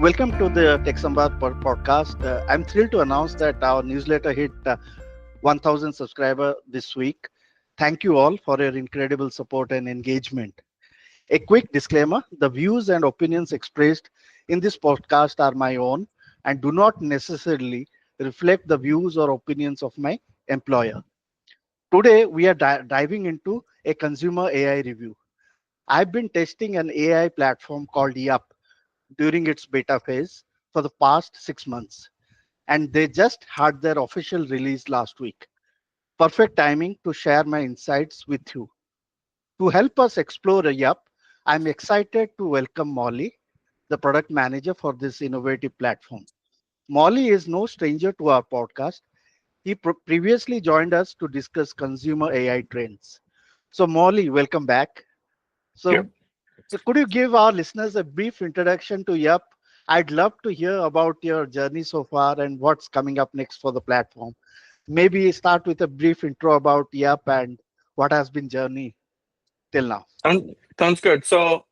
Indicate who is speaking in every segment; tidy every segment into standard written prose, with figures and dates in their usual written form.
Speaker 1: Welcome to the Tech Samvad podcast. I'm thrilled to announce that our newsletter hit 1,000 subscriber this week. Thank you all for your incredible support and engagement. A quick disclaimer: the views and opinions expressed in this podcast are my own and do not necessarily reflect the views or opinions of my employer. Today, we are diving into a consumer AI review. I've been testing an AI platform called Yupp during its beta phase for the past 6 months, and they just had their official release last week. Perfect timing to share my insights with you. To help us explore Yup, I'm excited to welcome Molly, the product manager for this innovative platform. Molly is no stranger to our podcast. He previously joined us to discuss consumer AI trends. So, Molly, welcome back.
Speaker 2: Yeah,
Speaker 1: So, So could you give our listeners a brief introduction to Yup? I'd love to hear about your journey so far and what's coming up next for the platform. Maybe start with a brief intro about Yup and what has been journey till now.
Speaker 2: sounds good. So,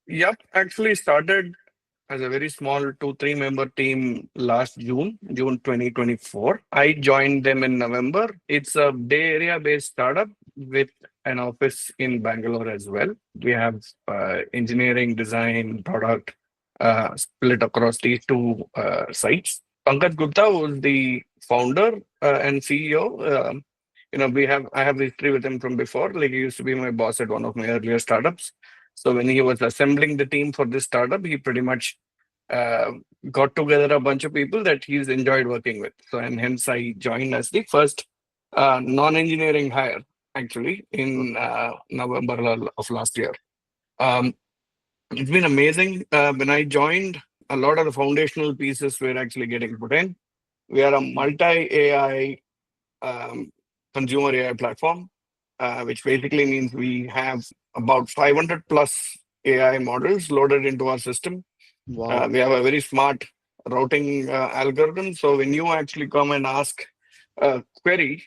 Speaker 2: Yup actually started as a very small 2-3 member team last June 2024. I joined them in November. It's a Bay Area based startup with an office in Bangalore as well. We have engineering, design, product split across these two sites. Pankaj Gupta was the founder and CEO. I have history with him from before. Like he used to be my boss at one of my earlier startups. So when he was assembling the team for this startup, he pretty much uh, got together a bunch of people that he's enjoyed working with. So and hence I joined as the first non-engineering hire actually in November of last year. Um, it's been amazing. When I joined, a lot of the foundational pieces were actually getting put in. We are a multi-AI um, consumer AI platform, which basically means we have about 500 plus AI models loaded into our system.
Speaker 1: Wow.
Speaker 2: We have a very smart routing algorithm. So when you actually come and ask a query,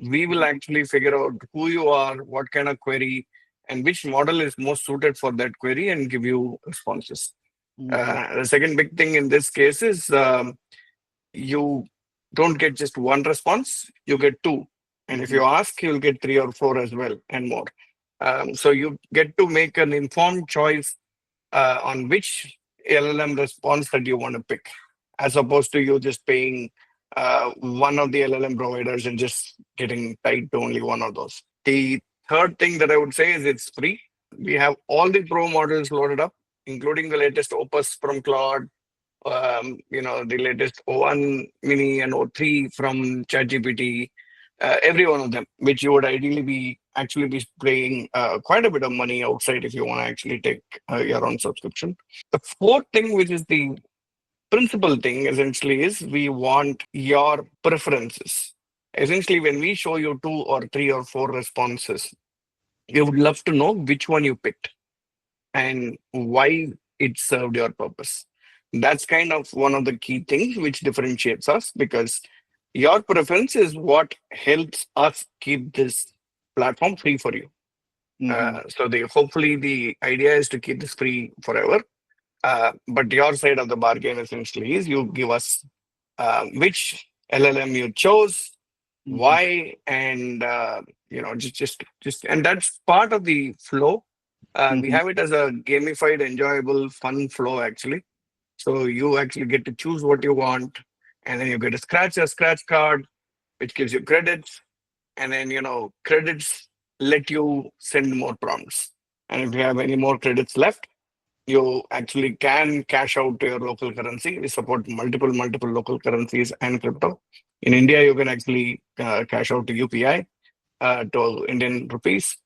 Speaker 2: we will actually figure out who you are, what kind of query, and which model is most suited for that query and give you responses.
Speaker 1: Mhm.
Speaker 2: The second big thing in this case is you don't get just one response, you get two. And if
Speaker 1: Mhm.
Speaker 2: you ask, you'll get three or four as well and more. So you get to make an informed choice on which LLM response that you want to pick, as opposed to you just paying one of the LLM providers and just getting tied to only one of those. The third thing that I would say is it's free. We have all the pro models loaded up, including the latest Opus from Claude, the latest O1 Mini and O3 from ChatGPT, every one of them, which you would ideally be actually be paying quite a bit of money outside if you want to actually take your own subscription. The fourth thing, which is the principal thing, essentially, is we want your preferences. Essentially, when we show you two or three or four responses, we would love to know which one you picked and why it served your purpose. That's kind of one of the key things which differentiates us because your preference is what helps us keep this platform free for you.
Speaker 1: Mhm.
Speaker 2: Hopefully the idea is to keep this free forever. But your side of the bargain essentially is you give us which LLM you chose,
Speaker 1: Mhm.
Speaker 2: why, and and that's part of the flow. We
Speaker 1: Mhm.
Speaker 2: have it as a gamified, enjoyable, fun flow actually. So you actually get to choose what you want, and then you get a scratch card, which gives you credits, and then credits let you send more prompts. And if you have any more credits left, you actually can cash out to your local currency. We support multiple local currencies and crypto. In India, you can actually cash out to UPI, to Indian rupees,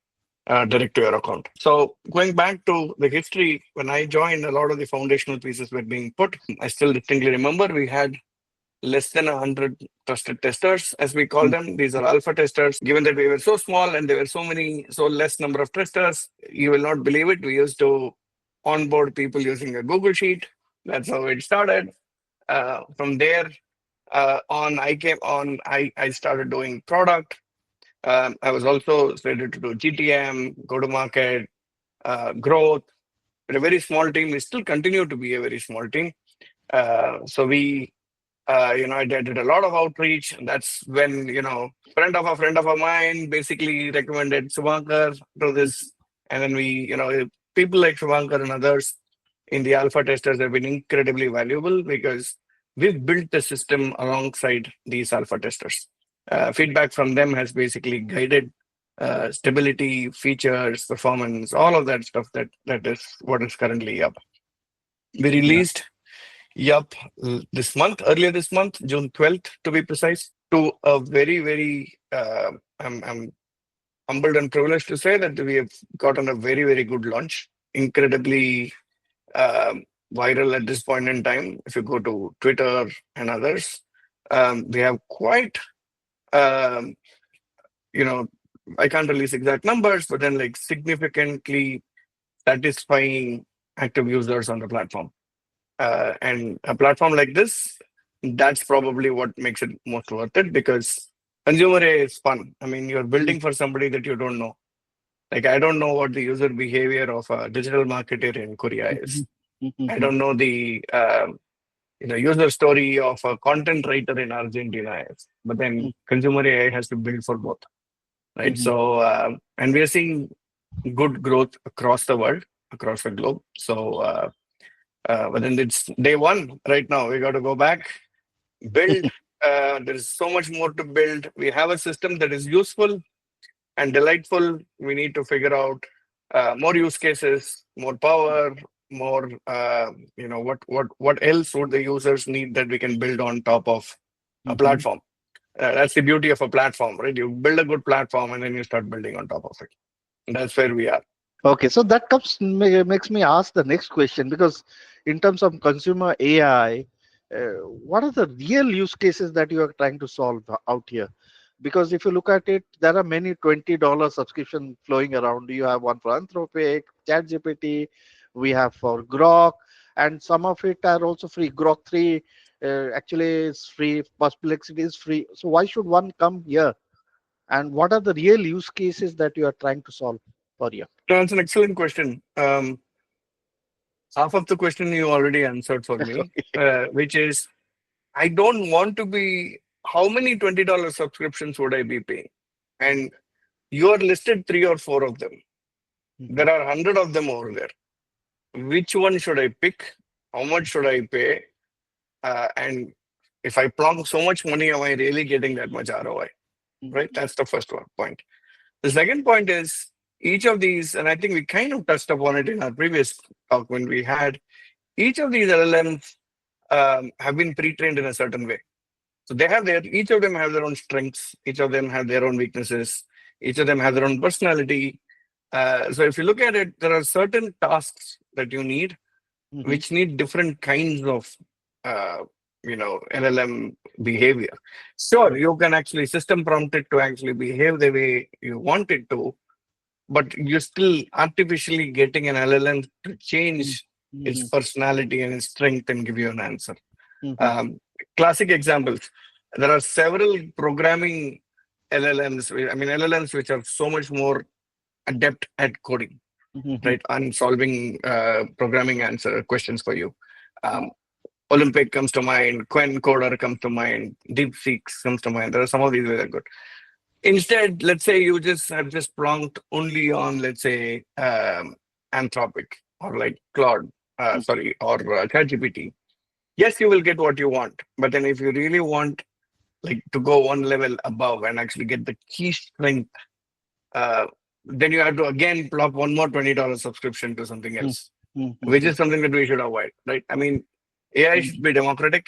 Speaker 2: direct to your account. So going back to the history, when I joined, a lot of the foundational pieces were being put. I still distinctly remember we had less than 100 trusted testers, as we call
Speaker 1: Mhm.
Speaker 2: them. These are alpha testers. Given that we were so small and there were so less number of testers, you will not believe it. We used to onboard people using a Google Sheet. That's how it started. From there on, I came on. I started doing product. I was also slated to do GTM, go to market, growth. We're a very small team. We still continue to be a very small team. So we, I did a lot of outreach. And that's when, friend of a mine basically recommended Subankar to this. And then people like Subankar and others in the alpha testers have been incredibly valuable because we've built the system alongside these alpha testers. Feedback from them has basically guided stability, features, performance, all of that stuff. That is what is currently up. We
Speaker 1: Yeah.
Speaker 2: released Yupp earlier this month, June 12th to be precise, to a very, very, I'm humbled and privileged to say that we have gotten a very, very good launch. Incredibly viral at this point in time. If you go to Twitter and others, we have quite, um, you know, I can't release exact numbers, but then like significantly satisfying active users on the platform. And a platform like this, that's probably what makes it most worth it because consumer AI is fun. I mean, you're building for somebody that you don't know. Like, I don't know what the user behavior of a digital marketer in Korea is. I don't know the user story of a content writer in Argentina is. But then consumer AI has to build for both, right? So, and we are seeing good growth across the world, across the globe. So, but then it's day one right now. We got to go back, build. There's so much more to build. We have a system that is useful and delightful. We need to figure out more use cases, more power, more. What else would the users need that we can build on top of a platform? That's the beauty of a platform, right? You build a good platform and then you start building on top of it. And that's where we are.
Speaker 1: Okay, so that makes me ask the next question, because in terms of consumer AI, what are the real use cases that you are trying to solve out here? Because if you look at it, there are many $20 subscription flowing around. You have one for Anthropic, ChatGPT, we have for Grok, and some of it are also free. Grok 3 actually is free, Perplexity is free. So why should one come here? And what are the real use cases that you are trying to solve for you?
Speaker 2: That's an excellent question. Half of the question you already answered for me, which is I don't want to be. How many $20 subscriptions would I be paying? And you are listed three or four of them. There are 100 of them over there. Which one should I pick? How much should I pay? And if I plunk so much money, am I really getting that much ROI? Right? That's the first point. The second point is each of these, and I think we kind of touched upon it in our previous talk when we had, each of these LLMs have been pre-trained in a certain way. So each of them have their own strengths, each of them have their own weaknesses, each of them have their own personality. So if you look at it, there are certain tasks that you need, which need different kinds of, LLM behavior. Sure, you can actually system prompt it to actually behave the way you want it to, but you're still artificially getting an LLM to change its personality and its strength and give you an answer. Classic examples. There are several programming LLMs, LLMs which are so much more adept at coding, right? And solving programming answer questions for you. Olympic comes to mind, Quen Coder comes to mind, DeepSeek comes to mind. There are some of these that are good. Instead, let's say you have just plonked only on, let's say, Anthropic or like Claude, or ChatGPT. Yes, you will get what you want. But then if you really want like to go one level above and actually get the key strength, then you have to again plop one more $20 subscription to something else, which is something that we should avoid, right? I mean, AI should be democratic.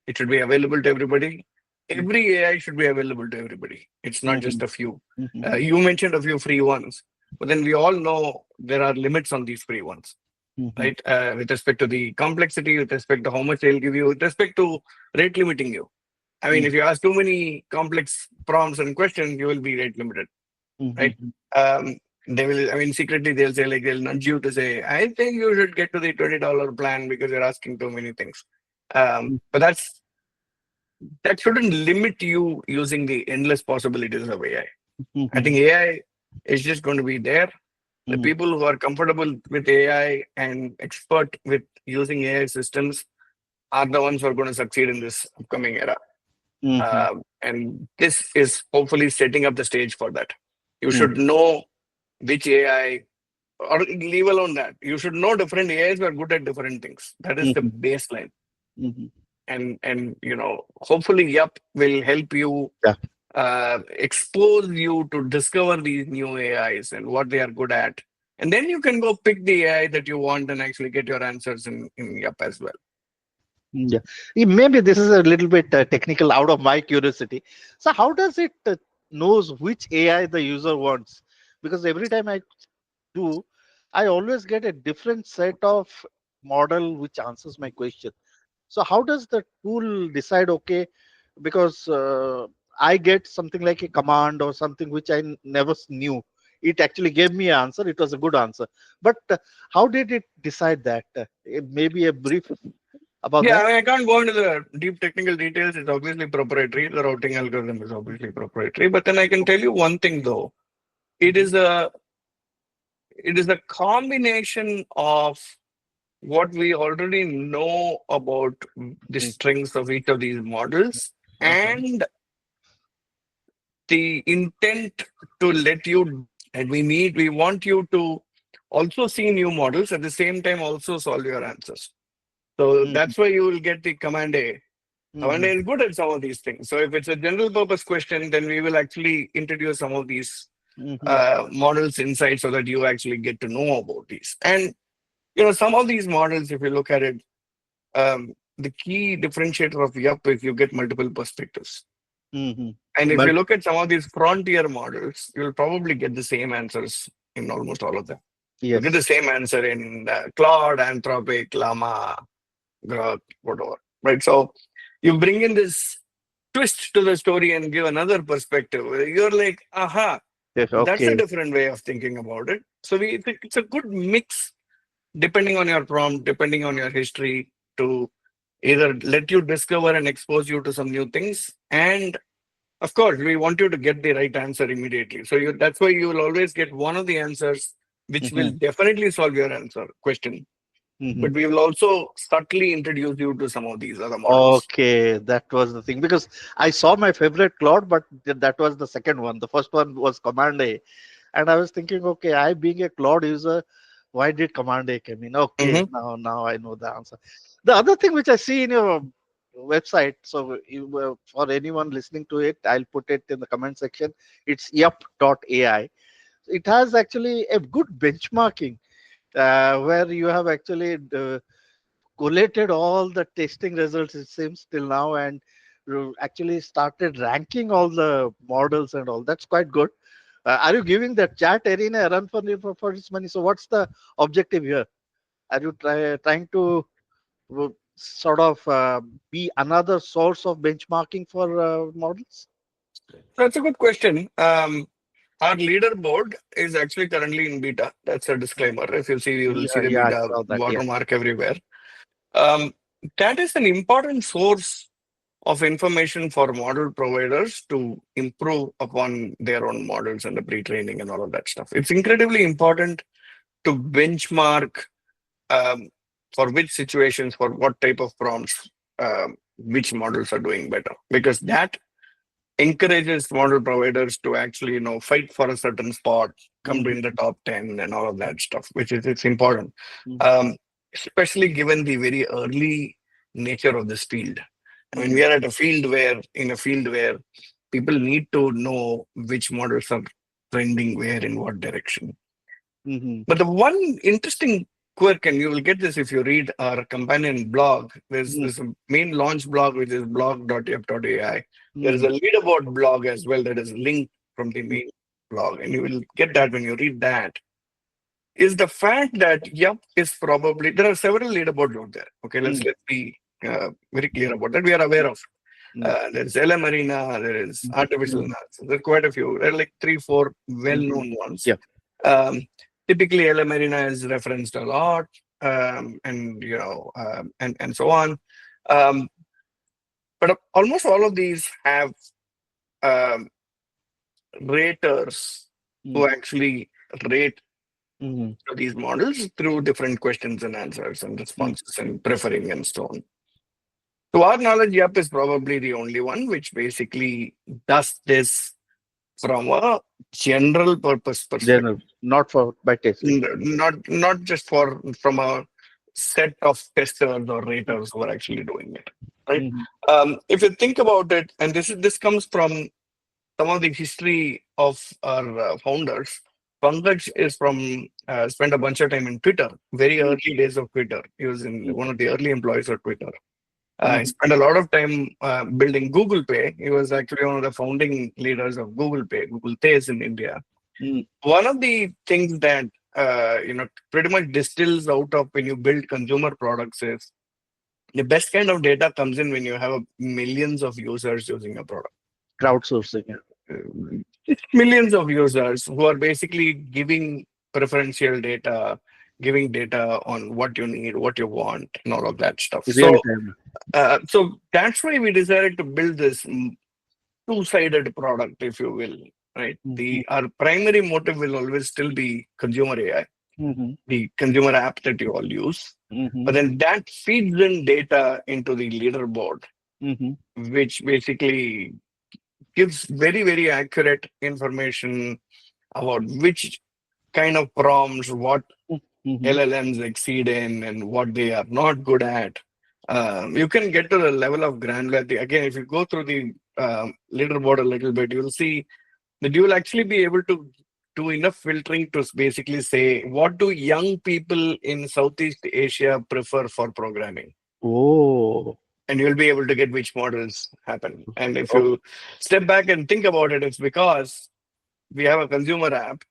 Speaker 2: It should be available to everybody. Every AI should be available to everybody. It's not just a few. You mentioned a few free ones, but then we all know there are limits on these free ones, right? With respect to the complexity, with respect to how much they'll give you, with respect to rate limiting you. I mean, if you ask too many complex prompts and questions, you will be rate limited, right? They will, secretly they'll say, like, they'll nudge you to say, I think you should get to the $20 plan because you're asking too many things. But that shouldn't limit you using the endless possibilities of AI. I think AI is just going to be there. The
Speaker 1: Mm-hmm.
Speaker 2: people who are comfortable with AI and expert with using AI systems are the ones who are going to succeed in this upcoming era.
Speaker 1: Mm-hmm.
Speaker 2: And this is hopefully setting up the stage for that. You
Speaker 1: Mm-hmm.
Speaker 2: should know which AI, or leave alone that. You should know different AIs are good at different things. That is the
Speaker 1: Mm-hmm.
Speaker 2: baseline.
Speaker 1: Mm-hmm.
Speaker 2: And hopefully Yup will help you
Speaker 1: Yeah.
Speaker 2: expose you to discover these new AIs and what they are good at. And then you can go pick the AI that you want and actually get your answers in Yup as well.
Speaker 1: Yeah. Maybe this is a little bit technical out of my curiosity. So how does it knows which AI the user wants? Because every time I do, I always get a different set of model which answers my question. So how does the tool decide? Okay, because I get something like a command or something which I never knew. It actually gave me an answer. It was a good answer. But how did it decide that? Maybe a brief about
Speaker 2: Yeah,
Speaker 1: that.
Speaker 2: I mean, I can't go into the deep technical details. It's obviously proprietary. The routing algorithm is obviously proprietary. But then I can tell you one thing though. It
Speaker 1: Mhm.
Speaker 2: is a it is a combination of what we already know about the
Speaker 1: Mm.
Speaker 2: strengths of each of these models
Speaker 1: Uh-huh.
Speaker 2: and the intent to let you, and we want you to also see new models at the same time also solve your answers. So
Speaker 1: Mhm.
Speaker 2: that's why you will get the command A. Command A
Speaker 1: Mhm.
Speaker 2: is good at some of these things. So if it's a general purpose question, then we will actually introduce some of these
Speaker 1: Mhm.
Speaker 2: models inside so that you actually get to know about these. And some of these models, if you look at it, the key differentiator of Yup is you get multiple perspectives.
Speaker 1: Mhm.
Speaker 2: And if you
Speaker 1: But
Speaker 2: look at some of these frontier models, you'll probably get the same answers in almost all of them. You'll get the
Speaker 1: yes.
Speaker 2: same answer in Claude, Anthropic, Llama, Grok, whatever. Right. So you bring in this twist to the story and give another perspective. You're like, aha,
Speaker 1: Yes.
Speaker 2: that's a
Speaker 1: Okay.
Speaker 2: different way of thinking about it. So we think it's a good mix depending on your prompt, depending on your history, to either let you discover and expose you to some new things. And of course, we want you to get the right answer immediately. So that's why you will always get one of the answers which will
Speaker 1: Mhm.
Speaker 2: definitely solve your answer question.
Speaker 1: Mhm.
Speaker 2: But we will also subtly introduce you to some of these other models.
Speaker 1: Okay, that was the thing because I saw my favorite Claude, but that was the second one. The first one was Command A, and I was thinking, okay, I being a Claude user, why did Command A come in? Okay,
Speaker 2: Hmm.
Speaker 1: now I know the answer. The other thing which I see in your website, so for anyone listening to it, I'll put it in the comment section. It's Yupp.ai. It has actually a good benchmarking where you have actually collated all the testing results, it seems, till now, and actually started ranking all the models and all. That's quite good. Are you giving the chat arena a run for its money? So what's the objective here? Are you trying to sort of be another source of benchmarking for models?
Speaker 2: That's a good question. Our leaderboard is actually currently in beta. That's a disclaimer. If you see, you will see
Speaker 1: Yeah,
Speaker 2: the
Speaker 1: yeah, I
Speaker 2: beta
Speaker 1: saw that. Yeah.
Speaker 2: watermark everywhere. Um, that is an important source of information for model providers to improve upon their own models and the pre-training and all of that stuff. It's incredibly important to benchmark um, for which situations, for what type of prompts, which models are doing better, because that encourages model providers to actually fight for a certain spot, come to
Speaker 1: Mhm.
Speaker 2: in the top 10 and all of that stuff, which is it's important,
Speaker 1: Mhm.
Speaker 2: um, especially given the very early nature of this field. I mean,
Speaker 1: Mhm.
Speaker 2: we are at a field where in a field where people need to know which models are trending where in what direction.
Speaker 1: Mhm.
Speaker 2: But the one interesting quirk, and you will get this if you read our companion blog, there's a main launch blog, which is blog.yup.ai. There is a
Speaker 1: Mhm.
Speaker 2: leaderboard blog as well that is linked from the main blog, and you will get that when you read that. Is the fact that Yup is probably, there are several leaderboards out there. Okay, let's
Speaker 1: Mhm.
Speaker 2: be very clear about that. We are aware of.
Speaker 1: Mhm.
Speaker 2: There's LM Arena, there is
Speaker 1: Mhm.
Speaker 2: Artificial
Speaker 1: Mhm.
Speaker 2: Nuts. There are quite a few. There are like three, four
Speaker 1: Mhm.
Speaker 2: well-known ones.
Speaker 1: Yeah.
Speaker 2: Um, typically, LM Arena is referenced a lot, and so on. Um, but almost all of these have um, raters who
Speaker 1: Mhm.
Speaker 2: actually rate
Speaker 1: Mm-hmm.
Speaker 2: to these models through different questions and answers and responses and preferring and so on. To our knowledge, Yupp is probably the only one which basically does this from a general purpose perspective,
Speaker 1: Then not for by testing.
Speaker 2: not just for from a set of testers or raters who are actually doing it. Right.
Speaker 1: Mm-hmm.
Speaker 2: If you think about it, and this comes from some of the history of our founders. Pankaj is from spent a bunch of time in Twitter, very early days of Twitter. He was in one of the early employees of Twitter. He
Speaker 1: Mm-hmm.
Speaker 2: spent a lot of time building Google Pay. He was actually one of the founding leaders of Google Pay, Google Pays in India. One of the things that pretty much distills out of when you build consumer products is the best kind of data comes in when you have millions of users using a product.
Speaker 1: Crowdsourcing. Yeah.
Speaker 2: Millions of users who are basically giving preferential data, giving data on what you need, what you want, and all of that stuff.
Speaker 1: Real
Speaker 2: So,
Speaker 1: time.
Speaker 2: so that's why we decided to build this two-sided product, if you will. Right.
Speaker 1: Mm-hmm.
Speaker 2: Our primary motive will always still be consumer AI,
Speaker 1: Mm-hmm.
Speaker 2: the consumer app that you all use.
Speaker 1: Mm-hmm.
Speaker 2: But then that feeds in data into the leaderboard,
Speaker 1: Mm-hmm.
Speaker 2: which basically gives very, very accurate information about which kind of prompts, what
Speaker 1: Mm-hmm.
Speaker 2: LLMs exceed in, and what they are not good at. You can get to the level of granularity. Again, if you go through the leaderboard a little bit, you'll see that you will actually be able to do enough filtering to basically say what do young people in Southeast Asia prefer for programming,
Speaker 1: Oh.
Speaker 2: and you'll be able to get which models happen. And if
Speaker 1: Okay.
Speaker 2: you step back and think about it, it's because we have a consumer app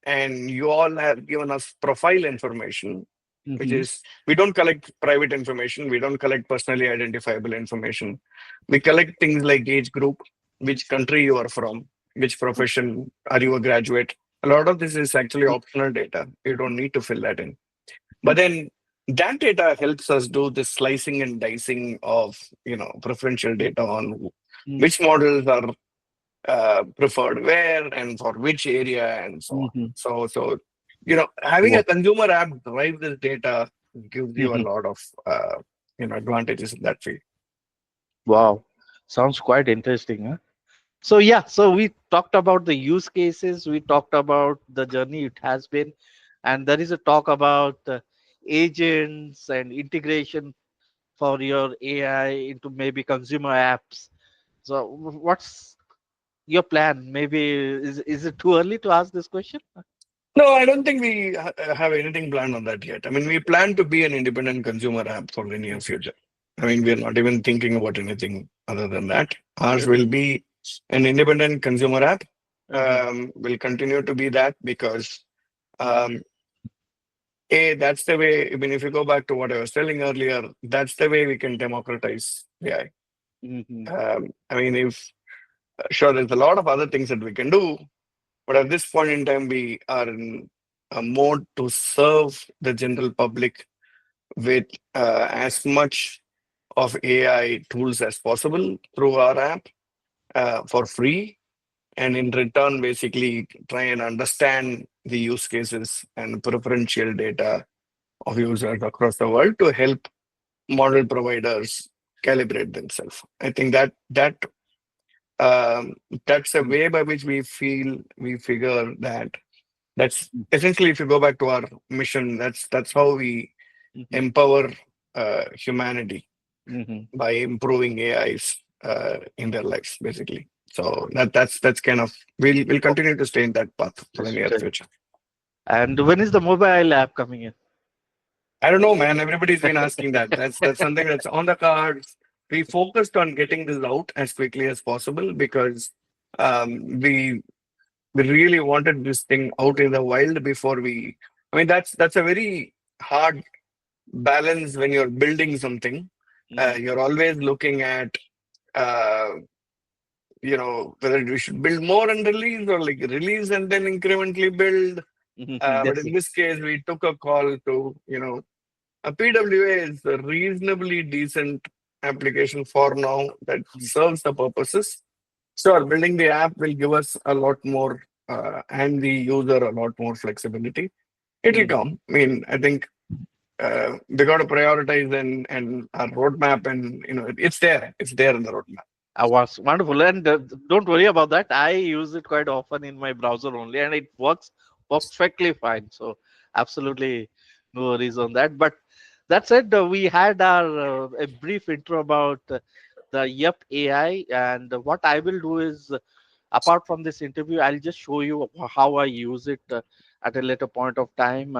Speaker 2: and you all have given us profile information, which
Speaker 1: Mm-hmm.
Speaker 2: is we don't collect private information, we don't collect personally identifiable information. We collect things like age group, which country you are from, which profession, are you a graduate. A lot of this is actually optional data. You don't need to fill that in. But then that data helps us do the slicing and dicing of preferential data on which models are preferred where and for which area and so on.
Speaker 1: Mm-hmm.
Speaker 2: So having
Speaker 1: Wow.
Speaker 2: a consumer app drive this data gives you a
Speaker 1: Mm-hmm.
Speaker 2: lot of advantages in that field.
Speaker 1: Wow. Sounds quite interesting, huh? So yeah, so we talked about the use cases, we talked about the journey it has been, and there is a talk about agents and integration for your AI into maybe consumer apps. So what's your plan? Maybe is it too early to ask this question?
Speaker 2: No, I don't think we have anything planned on that yet. I mean, we plan to be an independent consumer app for the near future. I mean, we're not even thinking about anything other than that. Ours will be an independent consumer app.
Speaker 1: Uh-huh.
Speaker 2: Will continue to be that because um, that's the way. I mean, if you go back to what I was telling earlier, that's the way we can democratize AI.
Speaker 1: Mm-hmm.
Speaker 2: I mean, if sure, there's a lot of other things that we can do, but at this point in time, we are in a mode to serve the general public with as much of AI tools as possible through our app for free. And in return, basically try and understand the use cases and preferential data of users across the world to help model providers calibrate themselves. I think um, that's a way by which we figure that that's essentially, if you go back to our mission, that's how we
Speaker 1: Mm-hmm.
Speaker 2: empower humanity
Speaker 1: Mm-hmm.
Speaker 2: by improving AIs in their lives, basically. So that's kind of we'll continue to stay in that path for the near future.
Speaker 1: And when is the mobile app coming in?
Speaker 2: I don't know, man. Everybody's been asking that. That's something that's on the cards. We focused on getting this out as quickly as possible because we really wanted this thing out in the wild before we. I mean, that's a very hard balance when you're building something.
Speaker 1: Mhm.
Speaker 2: You're always looking at uh, whether we should build more and release or like release and then incrementally build. But
Speaker 1: Yes.
Speaker 2: in this case, we took a call to a PWA is a reasonably decent application for now that serves the purposes. Sure, building the app will give us a lot more and the user a lot more flexibility. It'll
Speaker 1: Mm.
Speaker 2: come. I mean, I think we got to prioritize and our roadmap, and it's there. It's there in the roadmap.
Speaker 1: Was wonderful, and don't worry about that. I use it quite often in my browser only, and it works perfectly fine. So absolutely no worries on that. But that said, we had our a brief intro about the Yupp.ai, and what I will do is, apart from this interview, I'll just show you how I use it at a later point of time.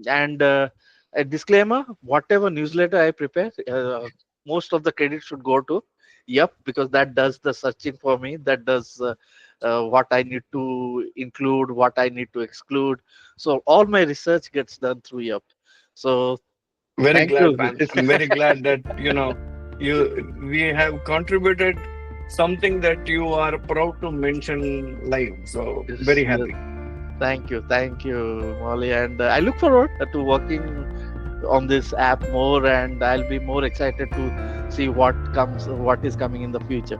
Speaker 1: And a disclaimer: whatever newsletter I prepare, most of the credit should go to Yup, because that does the searching for me. That does what I need to include, what I need to exclude. So all my research gets done through Yup. So
Speaker 2: Very
Speaker 1: thank
Speaker 2: glad,
Speaker 1: you.
Speaker 2: man. I'm very glad that we have contributed something that you are proud to mention live. So
Speaker 1: Yes,
Speaker 2: very
Speaker 1: yes.
Speaker 2: happy.
Speaker 1: Thank you, Molly, and I look forward to working on this app more, and I'll be more excited to see what is coming in the future.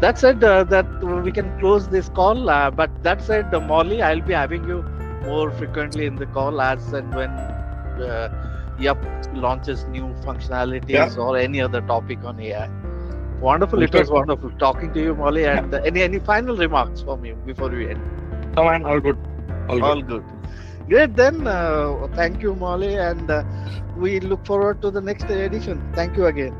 Speaker 1: That said, that we can close this call. But that said, Molly, I'll be having you more frequently in the call as and when uh, Yup launches new
Speaker 2: Yeah,
Speaker 1: functionalities or any other topic on AI. Wonderful.
Speaker 2: for
Speaker 1: It
Speaker 2: sure.
Speaker 1: was wonderful talking to you, Molly.
Speaker 2: Yeah,
Speaker 1: And any final remarks for me before we end?
Speaker 2: no, man, all good. All good.
Speaker 1: All good. Great. Then, thank you, Molly, and we look forward to the next edition. Thank you again.